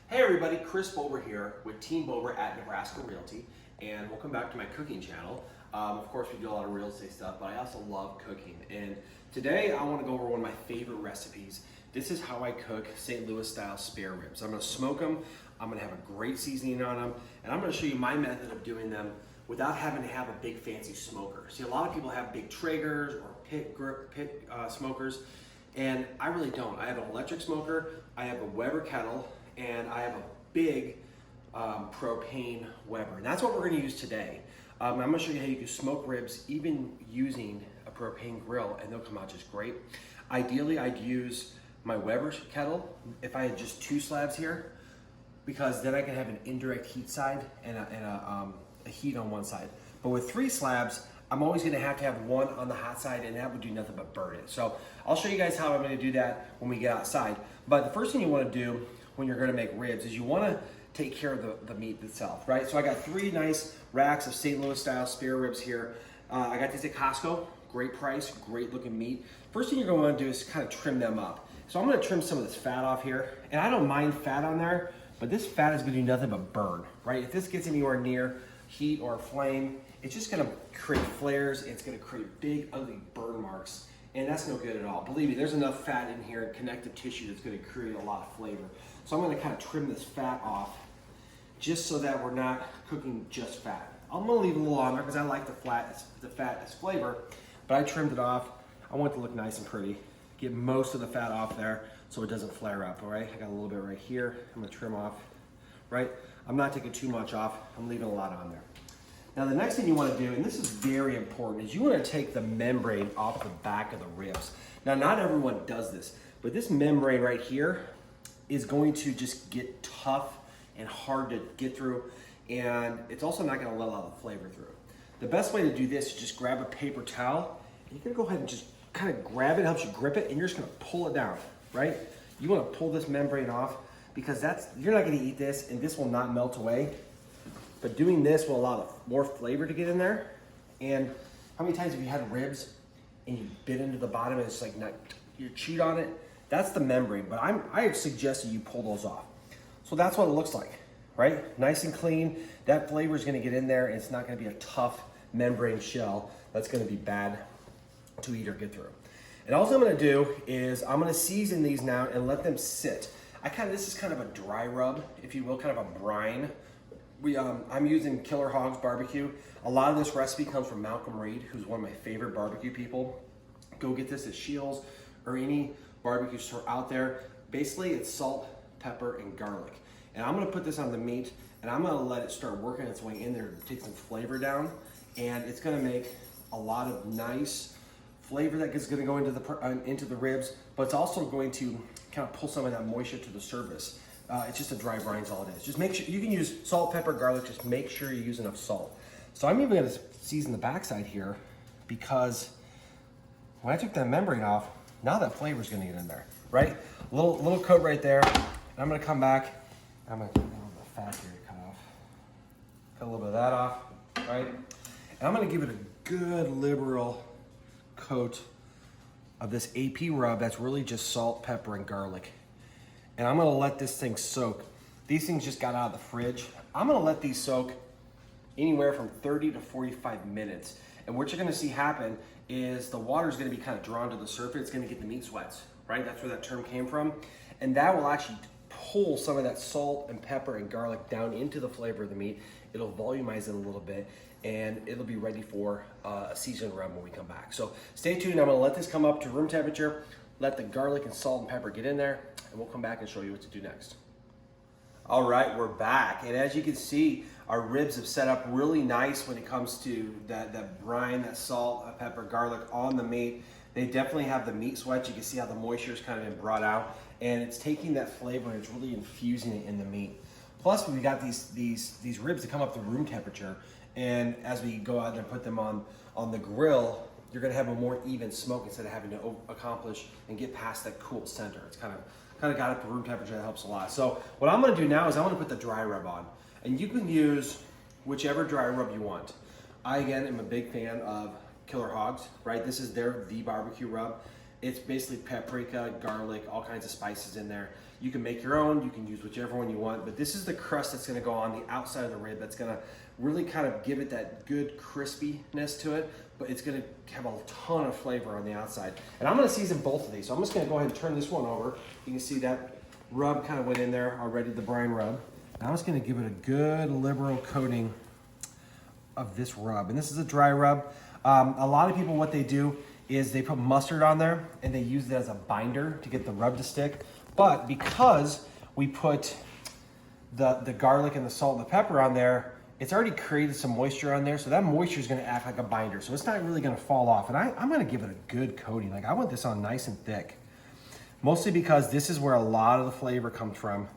Hey everybody, Chris Bober here with Team Bober at Nebraska Realty, and welcome back to my cooking channel. Of course, we do a lot of real estate stuff, but I also love cooking. And today I want to go over one of my favorite recipes. This is how I cook St. Louis style spare ribs. I'm going to smoke them, I'm going to have a great seasoning on them, and I'm going to show you my method of doing them without having to have a big fancy smoker. See, a lot of people have big Traegers or pit smokers, and I really don't. I have an electric smoker, I have a Weber kettle, and I have a big propane Weber. And that's what we're gonna use today. I'm gonna show you how you can smoke ribs even using a propane grill, and they'll come out just great. Ideally, I'd use my Weber kettle if I had just 2 slabs here, because then I can have an indirect heat side and a heat on one side. But with 3 slabs, I'm always gonna have to have one on the hot side, and that would do nothing but burn it. So I'll show you guys how I'm gonna do that when we get outside. But the first thing you wanna do when you're gonna make ribs is you wanna take care of the meat itself, right? So I got 3 nice racks of St. Louis style spare ribs here. I got these at Costco, great price, great looking meat. First thing you're gonna wanna do is kind of trim them up. So I'm gonna trim some of this fat off here, and I don't mind fat on there, but this fat is gonna do nothing but burn, right? If this gets anywhere near heat or flame, it's just gonna create flares, it's gonna create big, ugly burn marks, and that's no good at all. Believe me, there's enough fat in here and connective tissue that's gonna create a lot of flavor. So I'm gonna kind of trim this fat off just so that we're not cooking just fat. I'm gonna leave a little on there because I like the fat as flavor, but I trimmed it off. I want it to look nice and pretty. Get most of the fat off there so it doesn't flare up, all right? I got a little bit right here. I'm gonna trim off, right? I'm not taking too much off. I'm leaving a lot on there. Now the next thing you wanna do, and this is very important, is you wanna take the membrane off the back of the ribs. Now not everyone does this, but this membrane right here is going to just get tough and hard to get through, and it's also not gonna let a lot of flavor through. The best way to do this is just grab a paper towel, and you're gonna go ahead and just kind of grab it, helps you grip it, and you're just gonna pull it down, right? You wanna pull this membrane off because you're not gonna eat this, and this will not melt away. But doing this will allow more flavor to get in there. And how many times have you had ribs and you bit into the bottom and it's like you cheat on it? That's the membrane, but I suggest that you pull those off. So that's what it looks like, right? Nice and clean. That flavor is gonna get in there, and it's not gonna be a tough membrane shell that's gonna be bad to eat or get through. And all I'm gonna do is I'm gonna season these now and let them sit. This is kind of a dry rub, if you will, kind of a brine. I'm using Killer Hogs BBQ. A lot of this recipe comes from Malcolm Reed, who's one of my favorite barbecue people. Go get this at Shields or any barbecue store out there. Basically, it's salt, pepper, and garlic. And I'm gonna put this on the meat, and I'm gonna let it start working its way in there to take some flavor down. And it's gonna make a lot of nice flavor that is gonna go into the ribs, but it's also going to kind of pull some of that moisture to the surface. It's just a dry brine is all it is. Just make sure, you can use salt, pepper, garlic, just make sure you use enough salt. So I'm even gonna season the backside here because when I took that membrane off, now that flavor's gonna get in there, right? Little coat right there. And I'm gonna come back, I'm gonna get a little bit of fat here to cut off. Cut a little bit of that off, right? And I'm gonna give it a good liberal coat of this AP rub that's really just salt, pepper, and garlic. And I'm gonna let this thing soak. These things just got out of the fridge. I'm gonna let these soak anywhere from 30 to 45 minutes. And what you're gonna see happen is the water is gonna be kind of drawn to the surface. It's gonna get the meat sweats, right? That's where that term came from. And that will actually pull some of that salt and pepper and garlic down into the flavor of the meat. It'll volumize it a little bit, and it'll be ready for a seasoned rub when we come back. So stay tuned. I'm gonna let this come up to room temperature, let the garlic and salt and pepper get in there, and we'll come back and show you what to do next. All right, we're back. And as you can see, our ribs have set up really nice when it comes to that brine, that salt, pepper, garlic on the meat. They definitely have the meat sweat. You can see how the moisture is kind of been brought out, and it's taking that flavor and it's really infusing it in the meat. Plus, we got these ribs that come up to room temperature, and as we go out and put them on the grill, you're gonna have a more even smoke instead of having to accomplish and get past that cool center. It's kind of got up to room temperature. That helps a lot. So what I'm gonna do now is I'm gonna put the dry rub on, and you can use whichever dry rub you want. I again am a big fan of Killer Hogs, right? This is the barbecue rub. It's basically paprika, garlic, all kinds of spices in there. You can make your own, you can use whichever one you want, but this is the crust that's gonna go on the outside of the rib that's gonna really kind of give it that good crispiness to it, but it's gonna have a ton of flavor on the outside. And I'm gonna season both of these. So I'm just gonna go ahead and turn this one over. You can see that rub kind of went in there already, the brine rub. Now I'm just gonna give it a good liberal coating of this rub. And this is a dry rub. A lot of people, what they do is they put mustard on there and they use it as a binder to get the rub to stick. But because we put the garlic and the salt and the pepper on there, it's already created some moisture on there. So that moisture is gonna act like a binder. So it's not really gonna fall off. And I'm gonna give it a good coating. Like I want this on nice and thick. Mostly because this is where a lot of the flavor comes from.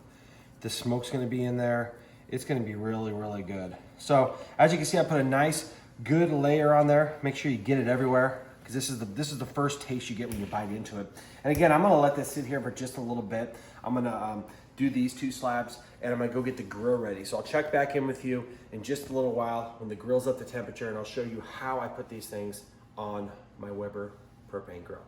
The smoke's gonna be in there. It's gonna be really, really good. So as you can see, I put a nice, good layer on there. Make sure you get it everywhere, because this is the first taste you get when you bite into it. And again, I'm gonna let this sit here for just a little bit. I'm gonna do these 2 slabs, and I'm gonna go get the grill ready. So I'll check back in with you in just a little while when the grill's up to temperature, and I'll show you how I put these things on my Weber propane grill.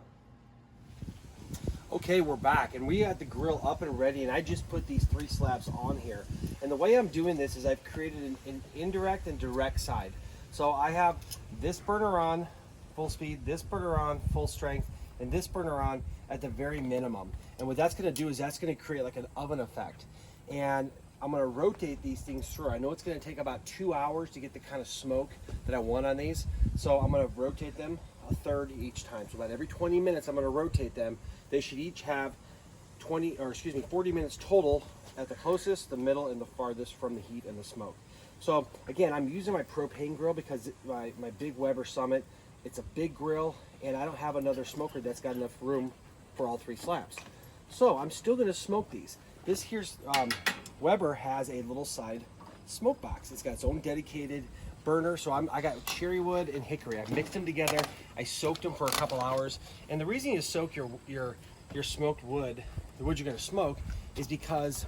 Okay, we're back, and we had the grill up and ready, and I just put these 3 slabs on here. And the way I'm doing this is I've created an indirect and direct side. So I have this burner on full speed, this burner on full strength, and this burner on at the very minimum. And what that's gonna do is that's gonna create like an oven effect. And I'm gonna rotate these things through. I know it's gonna take about 2 hours to get the kind of smoke that I want on these. So I'm gonna rotate them a third each time. So about every 20 minutes, I'm gonna rotate them. They should each have 40 minutes total at the closest, the middle, and the farthest from the heat and the smoke. So again, I'm using my propane grill because my big Weber Summit, it's a big grill, and I don't have another smoker that's got enough room for all 3 slabs. So I'm still gonna smoke these. This here's, Weber has a little side smoke box. It's got its own dedicated burner. So I got cherry wood and hickory. I mixed them together. I soaked them for a couple hours. And the reason you soak your smoked wood, the wood you're gonna smoke, is because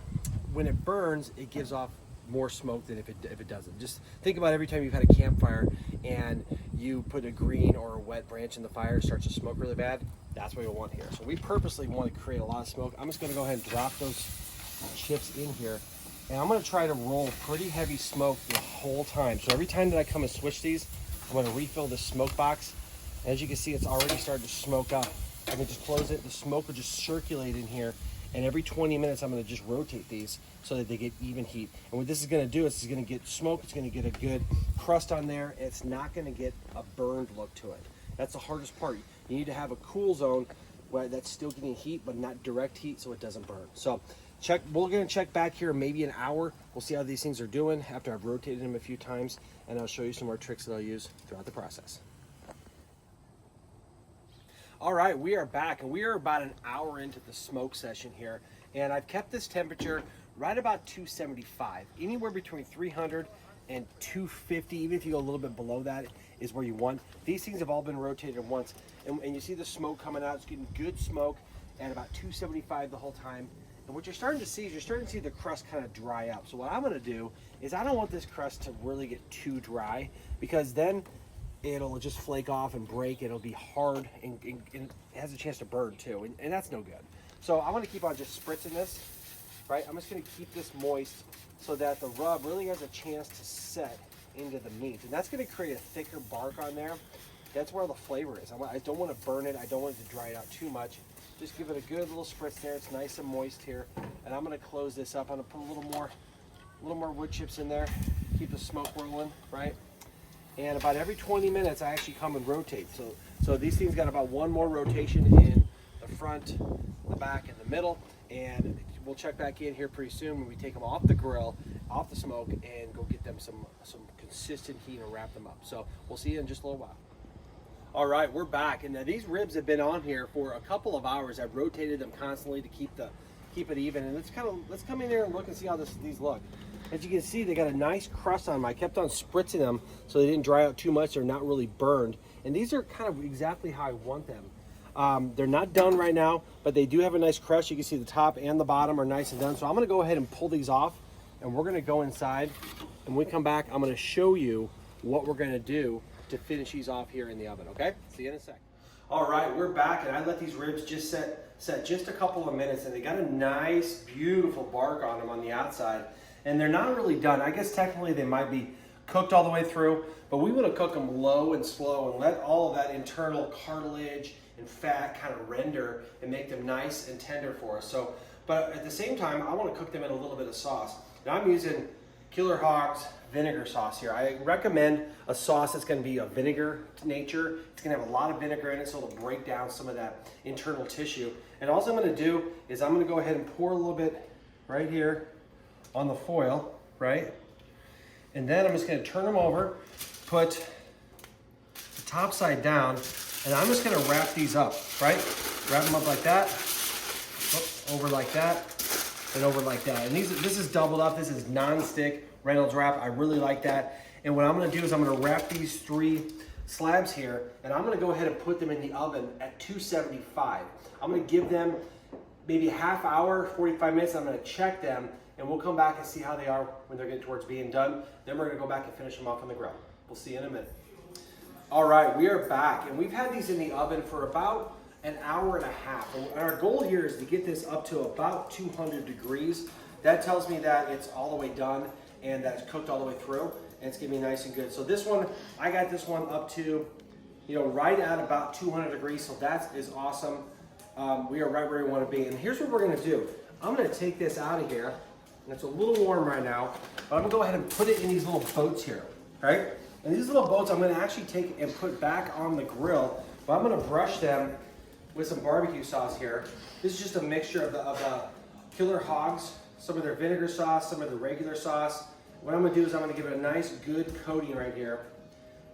when it burns, it gives off more smoke than if it doesn't. Just think about every time you've had a campfire and you put a green or a wet branch in the fire, it starts to smoke really bad. That's what we want here. So we purposely want to create a lot of smoke. I'm just gonna go ahead and drop those chips in here. And I'm gonna try to roll pretty heavy smoke the whole time. So every time that I come and switch these, I'm gonna refill the smoke box. And as you can see, it's already starting to smoke up. I can just close it, the smoke will just circulate in here. And every 20 minutes, I'm gonna just rotate these so that they get even heat. And what this is gonna do is it's gonna get smoke, it's gonna get a good crust on there, and it's not gonna get a burned look to it. That's the hardest part. You need to have a cool zone where that's still getting heat, but not direct heat so it doesn't burn. So we're gonna check back here in maybe an hour. We'll see how these things are doing after I've rotated them a few times, and I'll show you some more tricks that I'll use throughout the process. All right, we are back, and we are about an hour into the smoke session here, and I've kept this temperature right about 275. Anywhere between 300 and 250, even if you go a little bit below that, is where you want. These things have all been rotated once, and you see the smoke coming out. It's getting good smoke at about 275 the whole time. And what you're starting to see is the crust kind of dry out. So what I'm gonna do is I don't want this crust to really get too dry, because then it'll just flake off and break. It'll be hard and it has a chance to burn too, and that's no good. So I'm gonna keep on just spritzing this, right? I'm just gonna keep this moist so that the rub really has a chance to set into the meat. And that's gonna create a thicker bark on there. That's where the flavor is. I don't wanna burn it. I don't want it to dry it out too much. Just give it a good little spritz there. It's nice and moist here. And I'm gonna close this up. I'm gonna put a little more wood chips in there. Keep the smoke rolling, right? And about every 20 minutes, I actually come and rotate. So these things got about one more rotation in the front, the back, and the middle. And we'll check back in here pretty soon when we take them off the grill, off the smoke, and go get them some consistent heat and wrap them up. So we'll see you in just a little while. All right, we're back, and now these ribs have been on here for a couple of hours. I've rotated them constantly to keep it even, and let's come in there and look and see how these look. As you can see, they got a nice crust on them. I kept on spritzing them so they didn't dry out too much. They're not really burned, and these are kind of exactly how I want them. They're not done right now, but they do have a nice crust. You can see the top and the bottom are nice and done. So I'm gonna go ahead and pull these off, and we're gonna go inside, and when we come back, I'm gonna show you what we're gonna do to finish these off here in the oven, okay? See you in a sec. All right, we're back, and I let these ribs just set just a couple of minutes, and they got a nice, beautiful bark on them on the outside. And they're not really done. I guess technically they might be cooked all the way through, but we want to cook them low and slow and let all of that internal cartilage and fat kind of render and make them nice and tender for us. So, but at the same time, I want to cook them in a little bit of sauce. Now I'm using Killer Hogs Vinegar Sauce here. I recommend a sauce that's going to be a vinegar nature. It's going to have a lot of vinegar in it, so it'll break down some of that internal tissue. And all I'm going to do is I'm going to go ahead and pour a little bit right here on the foil, right? And then I'm just going to turn them over, put the top side down, and I'm just going to wrap these up, right? Wrap them up like that, over like that, and over like that. And this is doubled up. This is non-stick Reynolds wrap. I really like that. And what I'm going to do is I'm going to wrap these 3 slabs here, and I'm going to go ahead and put them in the oven at 275. I'm going to give them maybe a half hour, 45 minutes. I'm going to check them, and we'll come back and see how they are when they're getting towards being done. Then we're going to go back and finish them off on the grill. We'll see you in a minute. All right, we are back, and we've had these in the oven for about an hour and a half. And our goal here is to get this up to about 200 degrees. That tells me that it's all the way done and that it's cooked all the way through, and it's gonna be nice and good. So this one, I got this one up to, right at about 200 degrees, so that is awesome. We are right where we want to be. And here's what we're gonna do. I'm gonna take this out of here, and it's a little warm right now, but I'm gonna go ahead and put it in these little boats here, right? And these little boats I'm gonna actually take and put back on the grill, but I'm gonna brush them with some barbecue sauce here. This is just a mixture of the Killer Hogs, some of their vinegar sauce, some of the regular sauce. What I'm gonna do is I'm gonna give it a nice good coating right here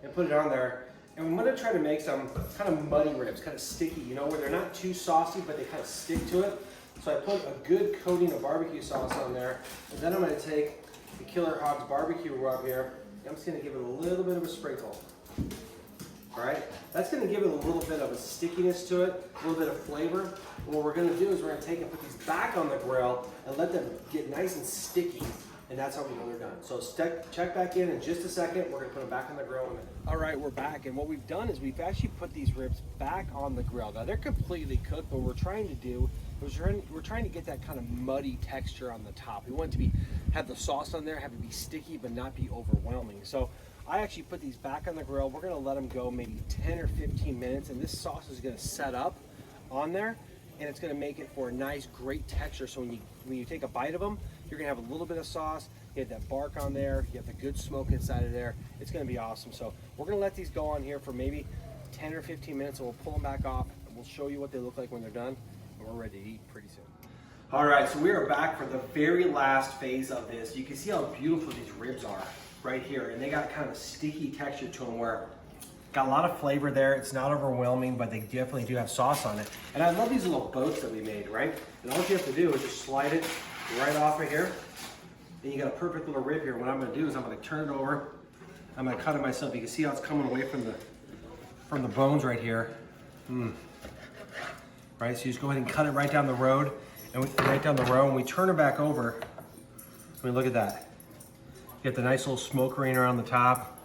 and put it on there. And I'm gonna try to make some kind of muddy ribs, kind of sticky, where they're not too saucy, but they kind of stick to it. So I put a good coating of barbecue sauce on there. And then I'm gonna take the Killer Hogs barbecue rub here. I'm just gonna give it a little bit of a sprinkle. All right, that's gonna give it a little bit of a stickiness to it, a little bit of flavor. And what we're gonna do is we're gonna take and put these back on the grill and let them get nice and sticky. And that's how we know they're done. So check back in just a second. We're gonna put them back on the grill in a minute. All right, we're back. And what we've done is we've actually put these ribs back on the grill. Now they're completely cooked, but what we're trying to do is we're trying to get that kind of muddy texture on the top. We want it to have the sauce on there, have it be sticky, but not be overwhelming. So I actually put these back on the grill. We're gonna let them go maybe 10 or 15 minutes, and this sauce is gonna set up on there, and it's gonna make it for a nice, great texture. So when you take a bite of them, you're gonna have a little bit of sauce, you have that bark on there, you have the good smoke inside of there. It's gonna be awesome. So we're gonna let these go on here for maybe 10 or 15 minutes, and we'll pull them back off, and we'll show you what they look like when they're done, and we're ready to eat pretty soon. All right, so we are back for the very last phase of this. You can see how beautiful these ribs are right here, and they got kind of a sticky texture to them where got a lot of flavor there. It's not overwhelming, but they definitely do have sauce on it. And I love these little boats that we made, right? And all you have to do is just slide it right off of here. Then you got a perfect little rib here. What I'm gonna do is I'm gonna turn it over. I'm gonna cut it myself. You can see how it's coming away from the bones right here. Right, so you just go ahead and cut it right down the road, and when we turn it back over, I mean, look at that. Get the nice little smoke ring around the top.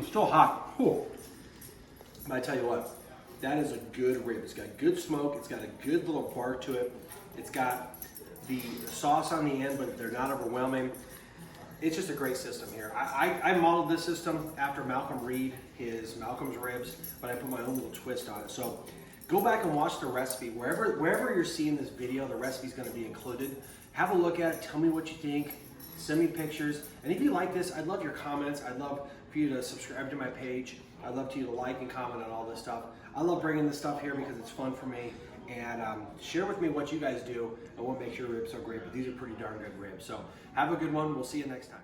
Still hot. Cool. But I tell you what, that is a good rib. It's got good smoke. It's got a good little bark to it. It's got the sauce on the end, but they're not overwhelming. It's just a great system here. I modeled this system after Malcolm Reed, his Malcolm's ribs, but I put my own little twist on it. So go back and watch the recipe. Wherever you're seeing this video, the recipe is going to be included. Have a look at it. Tell me what you think. Send me pictures. And if you like this, I'd love your comments. I'd love for you to subscribe to my page. I'd love for you to like and comment on all this stuff. I love bringing this stuff here because it's fun for me. And share with me what you guys do, and we'll make sure your ribs are great. But these are pretty darn good ribs. So have a good one. We'll see you next time.